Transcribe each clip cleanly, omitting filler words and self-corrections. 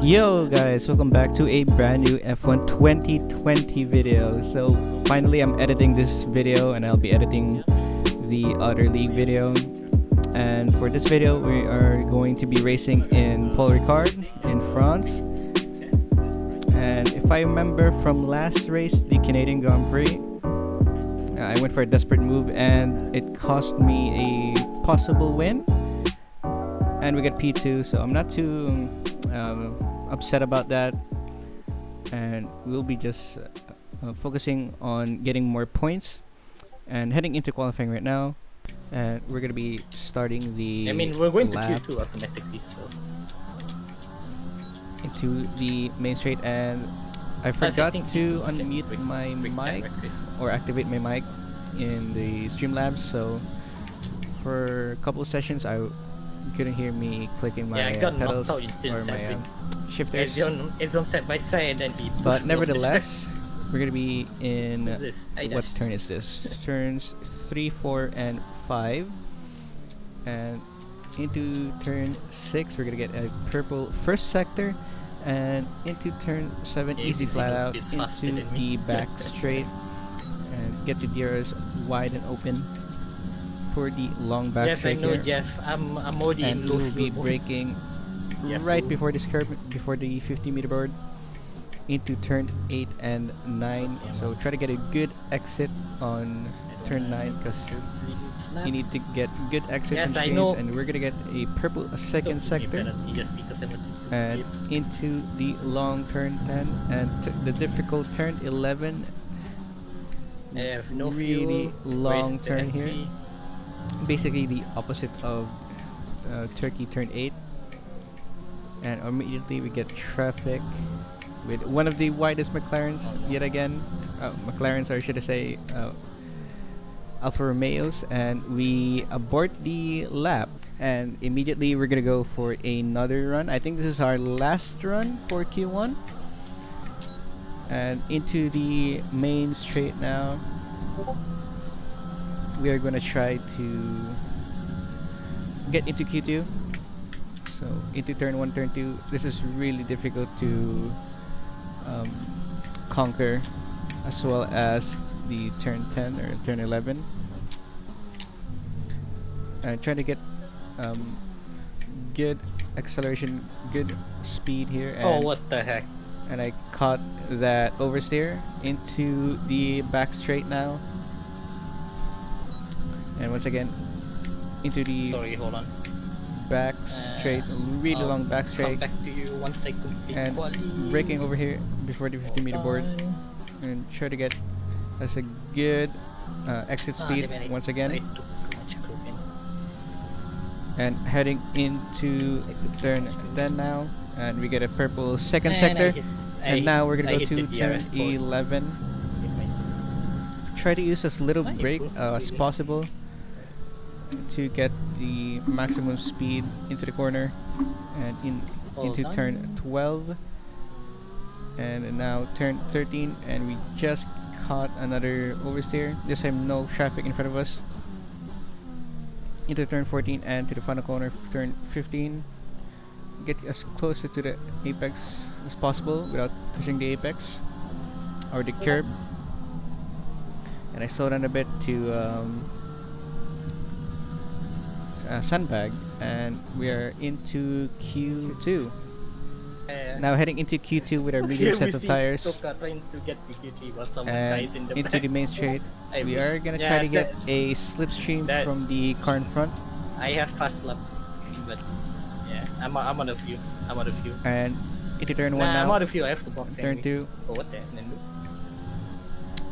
Yo guys, welcome back to a brand new F1 2020 video. So finally I'm editing this video and I'll be editing the other league video. And for this video we are going to be racing in Paul Ricard in France. And if I remember from last race, the Canadian Grand Prix, I went for a desperate move and it cost me a possible win. And we get P2, so I'm not too upset about that, and we'll be just focusing on getting more points and heading into qualifying right now. And we're gonna be starting the we're going lap to Q2 automatically, so into the main straight, and I forgot to unmute my mic or activate my mic in the Streamlabs, so for a couple of sessions you couldn't hear me clicking my pedals or my shifters. It's on side by side and he But nevertheless, we're gonna be in what dash. turn is this? Turns 3, 4, and 5, and into turn 6 we're gonna get a purple first sector, and into turn 7 easy flat out into the back straight and get the DRS wide and open for the long back Yes, I straight know, here. Jeff. I'm already And in we low will be fuel. braking Yeah, right full. before this curve, before the 50-meter board, into turn 8 and 9. So try to get a good exit on turn 9, because you need to get good exits Yes, and I screens. know. And we're gonna get a purple second sector Just because I'm and into the long turn 10 and the difficult turn 11. I have no Really fuel. long Where's the turn here. MP? Basically the opposite of Turkey turn 8, and immediately we get traffic with one of the widest McLarens yet again. McLarens, or should I say Alfa Romeos, and we abort the lap, and immediately we're gonna go for another run. I think this is our last run for Q1, and into the main straight now. We are gonna try to get into Q2. So into turn 1, turn 2. This is really difficult to conquer, as well as the turn 10 or turn 11. And trying to get good acceleration, good speed here. Oh, And what the heck? and I caught that oversteer into the back straight now. And once again, into the Sorry, hold on. back straight, really I'll long back Come straight, back to you once I complete and quali. braking over here before the 50-meter board, and try to get us a good exit speed once I again, took too much cocaine. and heading into turn 10 now, and we get a purple second And sector, I and now we're I gonna go hit to the turn DRS code. 11. Try to use as little Why brake improve as really? possible to get the maximum speed into the corner, and into Hold on. turn 12, and now turn 13, and we just caught another oversteer. This time no traffic in front of us. Into turn 14 and to the final corner of turn 15. Get as closer to the apex as possible without touching the apex or the curb. And I slowed down a bit to sandbag, and we are into Q2. Now heading into Q2 with a medium set of tires, Trying to get the Q3 while someone and dies in the into back. the main straight. I We wish- are gonna yeah, try to get that- a slipstream that's- from the car in front, I have fast lap, but yeah, I'm out of fuel. I'm out of fuel. and into turn 1 Nah, I'm now. out of fuel. I have to box. Turn anyways. 2. Oh, what the? Then do?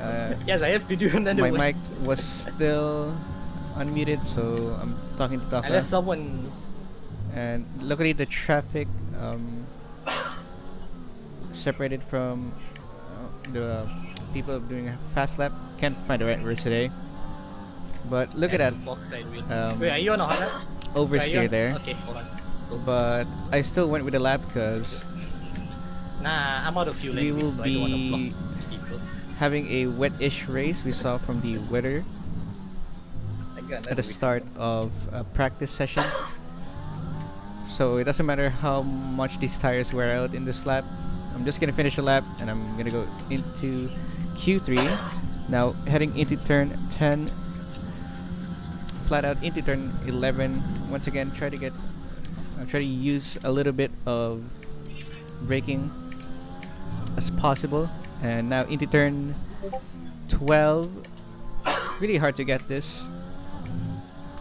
Uh, Yes, I have to do another my one. mic was still unmuted, so I'm talking to Taka. Unless someone. And luckily the traffic separated from the people doing a fast lap. Can't find the right words today, but look at that Wait, are you on a hot lap? oversteer there. Okay, hold on. But I still went with the lap because Nah, I'm out of fuel. we anyways, will so I don't wanna be block people. having a wet-ish race. We saw from the weather I got at the another start of a practice session. So it doesn't matter how much these tires wear out in this lap. I'm just gonna finish the lap and I'm gonna go into Q3. Now heading into turn 10, flat out into turn 11. Once again, try to use a little bit of braking as possible. And now into turn 12. Really hard to get this.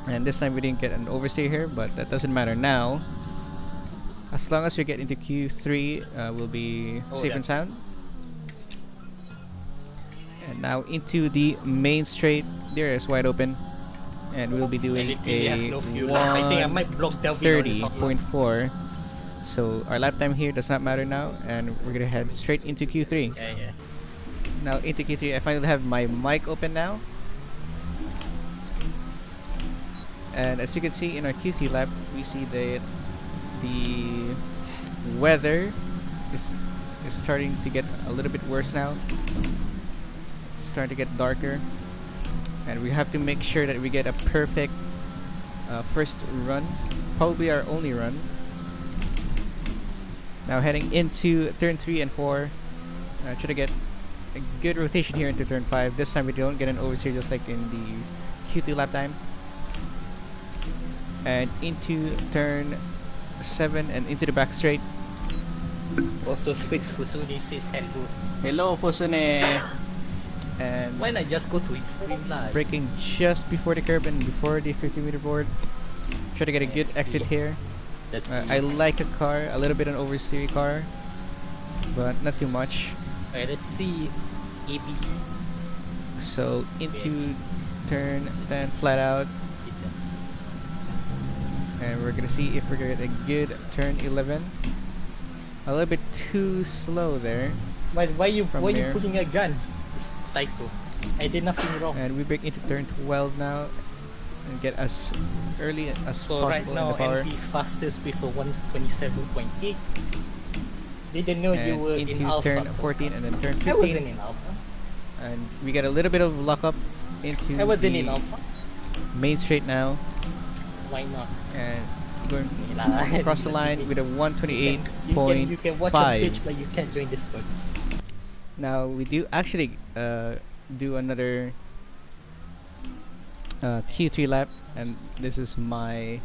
And this time we didn't get an oversteer here, but that doesn't matter now. As long as we get into Q3, we'll be safe and sound. And now into the main straight. There is wide open. And we'll be doing a 1:30.4. So our lap time here does not matter now, and we're gonna head straight into Q3. Yeah. Now into Q3, I finally have my mic open now. And as you can see in our Q3 lap, we see that the weather is starting to get a little bit worse now. It's starting to get darker, and we have to make sure that we get a perfect first run, probably our only run. Now heading into turn 3 and 4, try to get a good rotation here into turn 5. This time we don't get an oversteer just like in the Q2 lap time. And into turn 7 and into the back straight. Also switch Fusuni says hello. Hello, Fusune. And Why not just go to extreme live? braking just before the curb and before the 50-meter board. Try to get a good exit here. That's I like a car, a little bit an oversteer car, but not too much. Alright, let's see ABE. So into turn 10 flat out, and we're gonna see if we're gonna get a good turn 11. A little bit too slow there. Why you From you here. putting a gun? Psycho. I did nothing wrong. And we break into turn 12 now and get as early as So right possible in now the power. NV is fastest with a 127.8. Didn't know you And were in into alpha. turn 14 and then turn I 15. wasn't in alpha. And we get a little bit of luck up into I wasn't in the alpha. main straight now, Why not? and going Kailangan. across the line with a You can watch the 128.5. pitch, but you can't join this one. Now we do actually do another Q3 lap, and this is my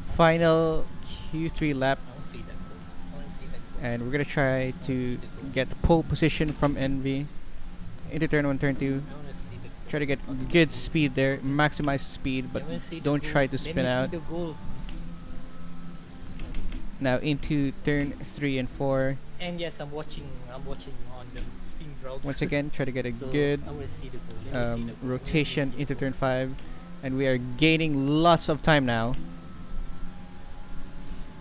final Q3 lap, I don't see that goal. I don't see that goal. and we're gonna try to get the pole position from NV into turn 1, turn 2. I wanna see the goal. Try to get good speed there, maximize speed, but I wanna see the don't goal. try to Let spin me out. see the goal. Now into turn 3 and 4. And yes, I'm watching on the Steam browser. Once again, try to get a So, good I wanna see the goal. Let me see the goal. rotation Let me see into the turn goal. 5, and we are gaining lots of time now.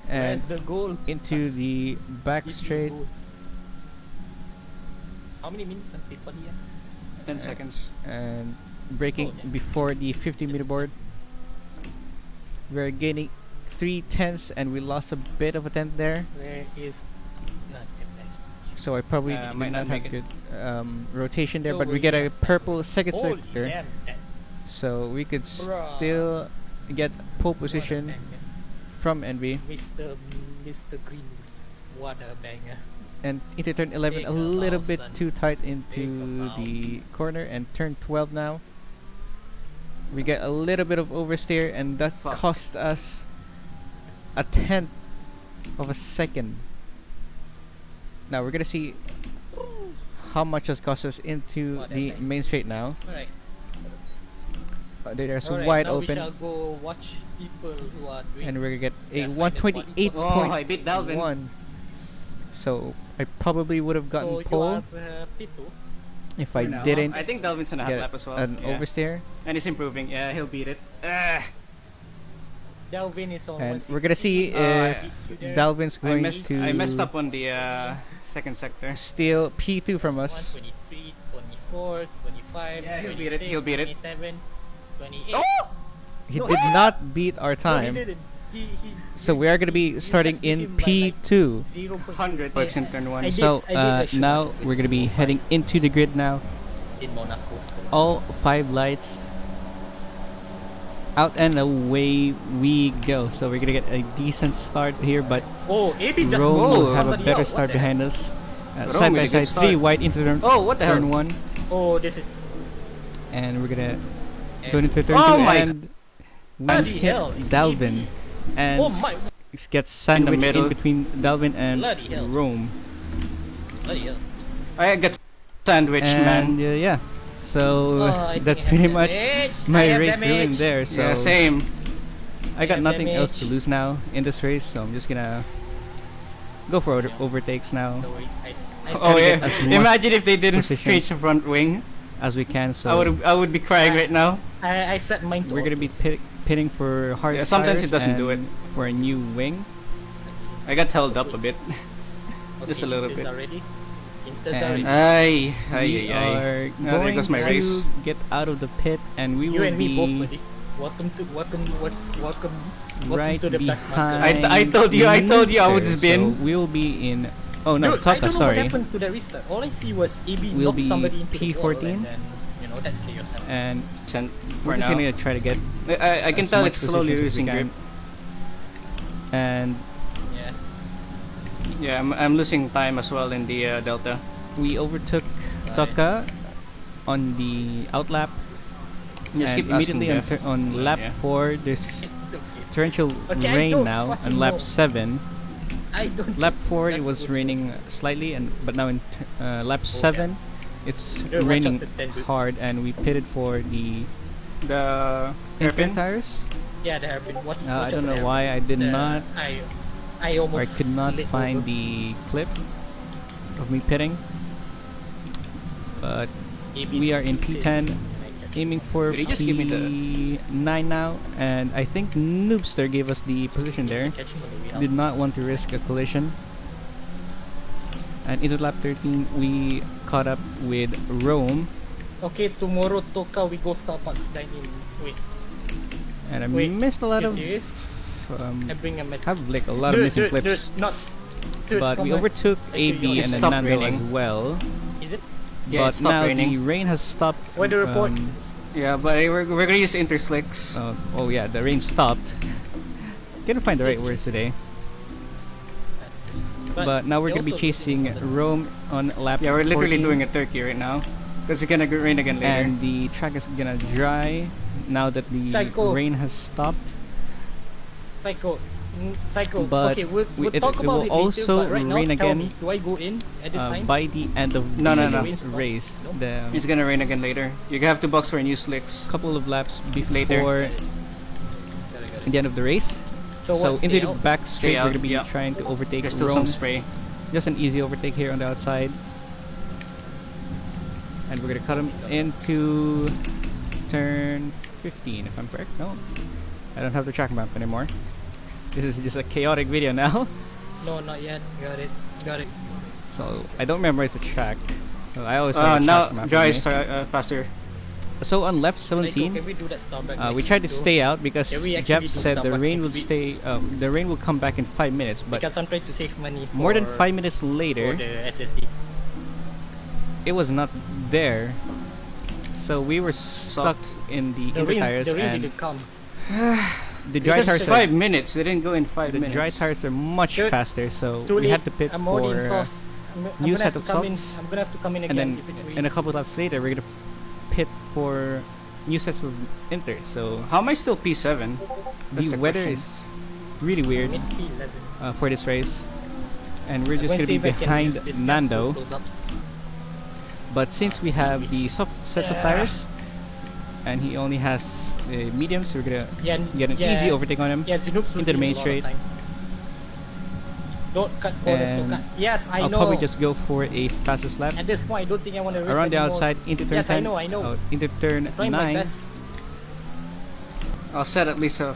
And Where's the goal? into That's- the back give me straight, goal. How many minutes on people here? 10 seconds. and braking Oh, yeah. before the 50-meter board. We're gaining 3/10, and we lost a bit of a tenth there. Where is not So I probably did might not not have make good rotation there, So but we will get you a have- purple second Holy sector, damn, that- so we could Bruh. still get pole what a position banger. from NV. Mr. Green, what a banger. And into turn 11, a Take a little bow, bit son. too tight Take a into bow. the corner, and turn 12 now. We get a little bit of oversteer, and that Fuck. cost us a tenth of a second. Now we're gonna see how much has cost us into What a the bang. main straight now. Alright. There's Alright, wide now we open, shall go watch people who are doing and we're gonna get a their final 128.1. Oh, I beat Dalvin. So I probably would have So gotten you pole are P2. if I For now. didn't I think Dalvin's on a half get lap as well. an Yeah. oversteer. And he's improving. Yeah, he'll beat it. Ah, Delvin is on And we're gonna see 160. if There. Dalvin's I going messed, to I messed up on the second sector. steal P2 from us. 123, 24, 25, Yeah, he'll beat it, 26, he'll beat it. 27, 28. Oh! He No. did not beat our No, he time. didn't. He, So we are gonna be you starting just beat in him by, P2. 100 bucks in turn 1. I did- So I did a shoot now with we're gonna be 205. heading into the grid now. in Monaco. So. All 5 lights. out and away we go. So we're gonna get a decent start here, but Oh, AB just Rome moved will have a somebody better out. start What the behind us. Rome Side by with a good side, three start. white into turn, Oh, what the hell? turn one, heck? Oh, this is. and we're gonna And go into turn Oh two my and one bloody hit hell, Dalvin, and Oh my gets sandwiched in, middle. between Dalvin and Bloody hell. Rome. bloody hell. I got sandwich, And man. yeah, so Oh, I that's think I pretty have much damage. I my have race damage. ruined there. So Yeah, same. I got have nothing else to damage. lose now in this race, so I'm just gonna go for overtakes now No, wait, I Oh said yeah. it. as much Imagine if they didn't positions. change the front wing. as we can. So I would be crying right now. I set mine to we're gonna be pitting for hard Yeah, sometimes tires it doesn't do and for a new wing. I got held up a bit. Okay, just a little Inters bit. are ready. Inters And are ready. Ay, ay, We ay, ay. are There going goes my to race. get out of the pit, and we You will and me both, be buddy. Welcome right to the Black Market. behind. I told you I would Noobster, spin. So we'll be in. Oh no, Dude, I Taka, don't know what sorry. happened to the restart. All I see was AB We'll knock be somebody into the wall, P14. and then, you know, that chaos happened. And Send we're for just now. gonna try to get I can as tell much it's slowly positions as we losing can. grip. And Yeah. Yeah, I'm losing time as well in the delta. we overtook Right. Taka on the outlap. Just And keep immediately asking on, Jeff. lap Yeah. 4, there's torrential Okay, I rain don't now. On fucking lap know. 7, I don't. lap 4 it That's was good. raining slightly, but now in lap Okay. 7 it's Dude, watch raining out the 10, dude. hard, and we pitted for the The inter hairpin. tires. Yeah, there have been. Watch I out don't for know the why I did the- not, I almost. or I could not slid find over. the clip of me pitting. But AB's we are in is- P10, aiming for Did he just give me the- P9 now, and I think Noobster gave us the position there. Catching on the way out. Did not want to risk a collision. And into lap 13, we caught up with Rome, Okay, tomorrow Toka we go Starbucks dine in. Wait, and I Wait, missed a lot you of. serious? I bring a med. Have like a lot of missing clips, Not. Dude, but come we on. overtook Actually, AB no, and then stopped Nando as raining. well. Is it? Yeah, it But stopped now raining. the rain has stopped. Weather report. Yeah, but we're gonna use interslicks. Oh yeah, the rain stopped. Couldn't find the right words today. But now we're they gonna be also- chasing Rome on lap. Yeah, we're literally 14. doing a turkey right now. Because it's gonna rain again later. And the track is gonna dry now that the Psycho. rain has stopped. Psycho. But Okay, we'll it talk will about it later, also but right now, rain tell again, me, do I go in at this time? by the end of No, the no, no. race. No? The It's gonna rain again later. You have to box for new slicks. couple of laps before Later. the end of the race. So, So what's into the the out? back straight, out, we're gonna be yeah. trying to overtake There's still Rome. some spray. Just an easy overtake here on the outside. And we're gonna cut him into turn 15, if I'm correct. No, I don't have the track map anymore. This is just a chaotic video now. No, not yet. Got it. So I don't memorize the track. So I always have a Now track map. dry with me. faster. So on left Psycho, 17, can we do that Starbucks we next tried to week, stay out because Can we actually Jeff do said the Starbucks rain next would week? stay. The rain will come back in 5 minutes, but because I'm trying to save money. more than for- 5 minutes for later, the SSD. it was not there. So we were stuck in the The inner rain, tires, the rain and didn't come. the dry It's tires. just Are, 5 minutes. They didn't go in 5 the minutes. dry tires are much Dude, faster, so Too we late. had to pit I'm already in for. sauce. I'm new gonna set have to of come in. socks, I'm gonna have to come in and again then if it in a rains. couple laps later, we're gonna pit for new sets of inters. So How am I still P7? That's the the weather question. is really weird Mid P11. for this race, and we're I'm just gonna gonna be see if I can behind use this gap Nando. to close up. But since we have the soft set of Yeah. tires, and he only has medium, so we're gonna Yeah, get an yeah, easy overtake on him. Yeah, Zinooks will into the give main you a lot of straight. time. Don't cut corners, don't And cut. Yes, I I'll know. probably just go for a fastest lap At this point, I don't think I want to risk around the anymore. outside into turn Yes, 10. I know. Into turn I'm trying my 9. best. I'll set at least a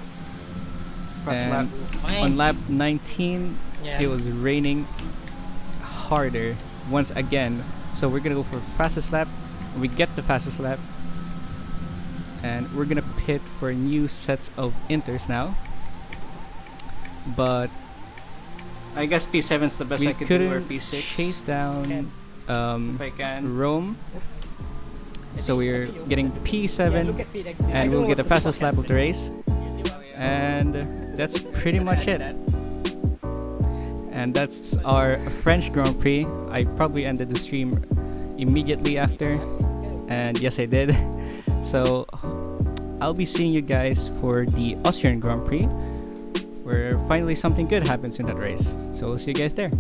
first lap. And Fine. on lap 19, Yeah. it was raining harder once again. So we're gonna go for fastest lap. We get the fastest lap, and we're gonna pit for new sets of inters now. But I guess P7 is the best we I could do, or couldn't P6. chase down If I can. Rome. So we're getting P7, and we'll get the fastest lap of the race. And that's pretty much it. And that's our French Grand Prix. I probably ended the stream immediately after, and yes, I did. So I'll be seeing you guys for the Austrian Grand Prix, where finally something good happens in that race. So we'll see you guys there.